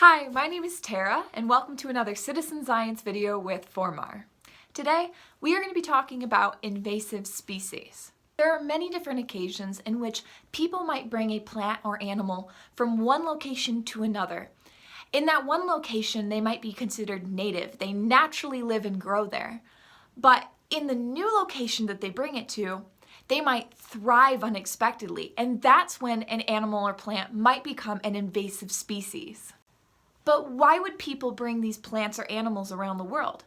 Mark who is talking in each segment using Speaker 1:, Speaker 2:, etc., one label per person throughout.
Speaker 1: Hi, my name is Tara, and welcome to another Citizen Science video with Formar. Today, we are going to be talking about invasive species. There are many different occasions in which people might bring a plant or animal from one location to another. In that one location, they might be considered native. They naturally live and grow there. But in the new location that they bring it to, they might thrive unexpectedly, and that's when an animal or plant might become an invasive species. But why would people bring these plants or animals around the world?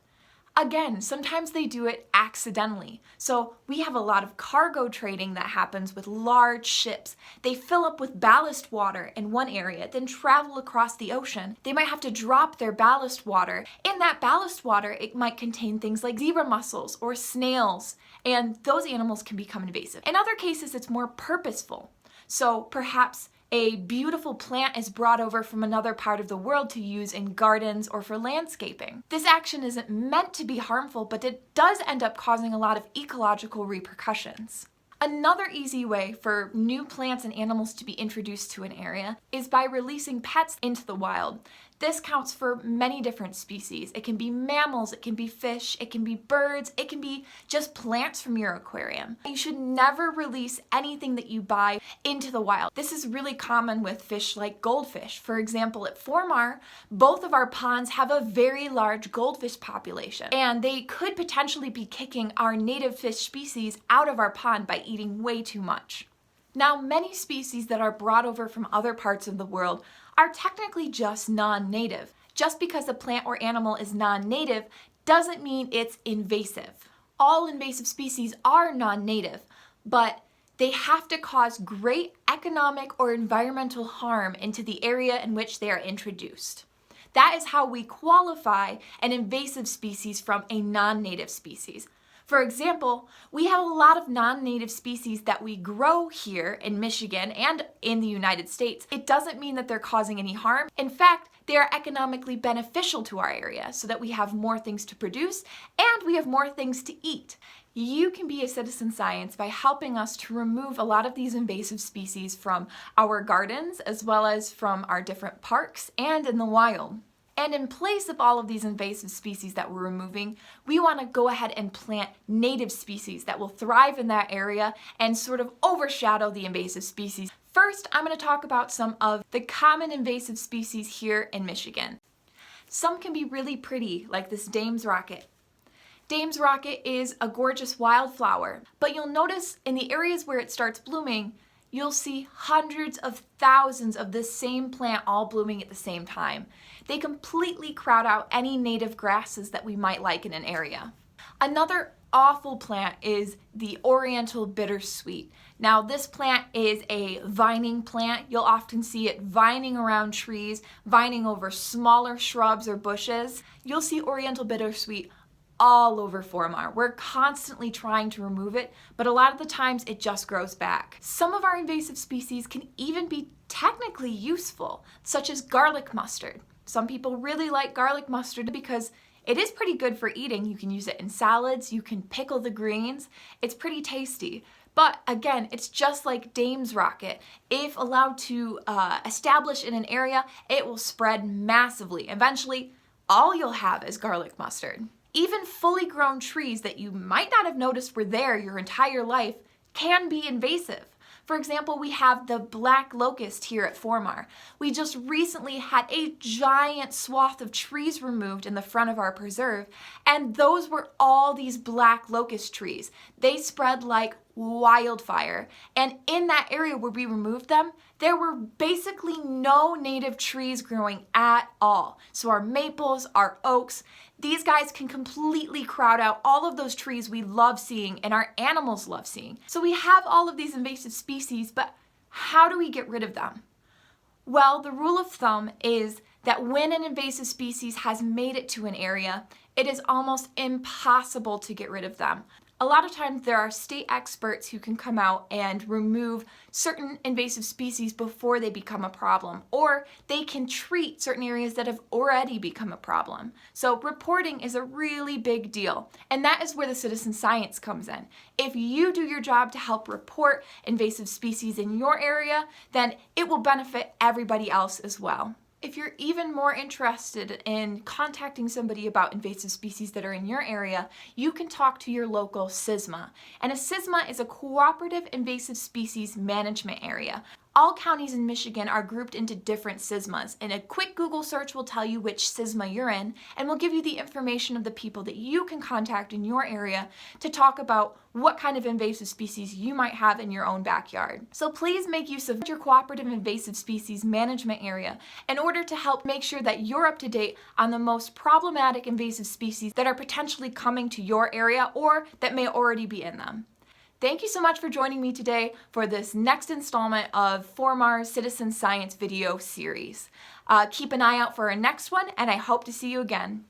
Speaker 1: Again, sometimes they do it accidentally. So we have a lot of cargo trading that happens with large ships. They fill up with ballast water in one area, then travel across the ocean. They might have to drop their ballast water. In that ballast water, it might contain things like zebra mussels or snails, and those animals can become invasive. In other cases, it's more purposeful. So perhaps a beautiful plant is brought over from another part of the world to use in gardens or for landscaping. This action isn't meant to be harmful, but it does end up causing a lot of ecological repercussions. Another easy way for new plants and animals to be introduced to an area is by releasing pets into the wild. This counts for many different species. It can be mammals, it can be fish, it can be birds, it can be just plants from your aquarium. You should never release anything that you buy into the wild. This is really common with fish like goldfish. For example, at Formar, both of our ponds have a very large goldfish population, and they could potentially be kicking our native fish species out of our pond by eating way too much. Now, many species that are brought over from other parts of the world are technically just non-native. Just because a plant or animal is non-native doesn't mean it's invasive. All invasive species are non-native, but they have to cause great economic or environmental harm into the area in which they are introduced. That is how we qualify an invasive species from a non-native species. For example, we have a lot of non-native species that we grow here in Michigan and in the United States. It doesn't mean that they're causing any harm. In fact, they are economically beneficial to our area so that we have more things to produce and we have more things to eat. You can be a citizen science by helping us to remove a lot of these invasive species from our gardens as well as from our different parks and in the wild. And in place of all of these invasive species that we're removing, we want to go ahead and plant native species that will thrive in that area and sort of overshadow the invasive species. First, I'm going to talk about some of the common invasive species here in Michigan. Some can be really pretty, like this Dame's rocket. Dame's rocket is a gorgeous wildflower, but you'll notice in the areas where it starts blooming, you'll see hundreds of thousands of this same plant all blooming at the same time. They completely crowd out any native grasses that we might like in an area. Another awful plant is the Oriental Bittersweet. Now, this plant is a vining plant. You'll often see it vining around trees, vining over smaller shrubs or bushes. You'll see Oriental Bittersweet all over Formar. We're constantly trying to remove it, but a lot of the times it just grows back. Some of our invasive species can even be technically useful, such as garlic mustard. Some people really like garlic mustard because it is pretty good for eating. You can use it in salads, you can pickle the greens. It's pretty tasty. But again, it's just like Dame's rocket. If allowed to establish in an area, it will spread massively. Eventually, all you'll have is garlic mustard. Even fully grown trees that you might not have noticed were there your entire life can be invasive. For example, we have the black locust here at Formar. We just recently had a giant swath of trees removed in the front of our preserve, and those were all these black locust trees. They spread like wildfire, and in that area where we removed them, there were basically no native trees growing at all. So our maples, our oaks, these guys can completely crowd out all of those trees we love seeing and our animals love seeing. So we have all of these invasive species, but how do we get rid of them? Well, the rule of thumb is that when an invasive species has made it to an area, it is almost impossible to get rid of them. A lot of times there are state experts who can come out and remove certain invasive species before they become a problem, or they can treat certain areas that have already become a problem. So reporting is a really big deal, and that is where the citizen science comes in. If you do your job to help report invasive species in your area, then it will benefit everybody else as well. if you're even more interested in contacting somebody about invasive species that are in your area, you can talk to your local SISMA. And a SISMA is a cooperative invasive species management area. All counties in Michigan are grouped into different SISMAs, and a quick Google search will tell you which SISMA you're in and will give you the information of the people that you can contact in your area to talk about what kind of invasive species you might have in your own backyard. So please make use of your cooperative invasive species management area in order to help make sure that you're up to date on the most problematic invasive species that are potentially coming to your area or that may already be in them. Thank you so much for joining me today for this next installment of Formar's Citizen Science video series. Keep an eye out for our next one, and I hope to see you again.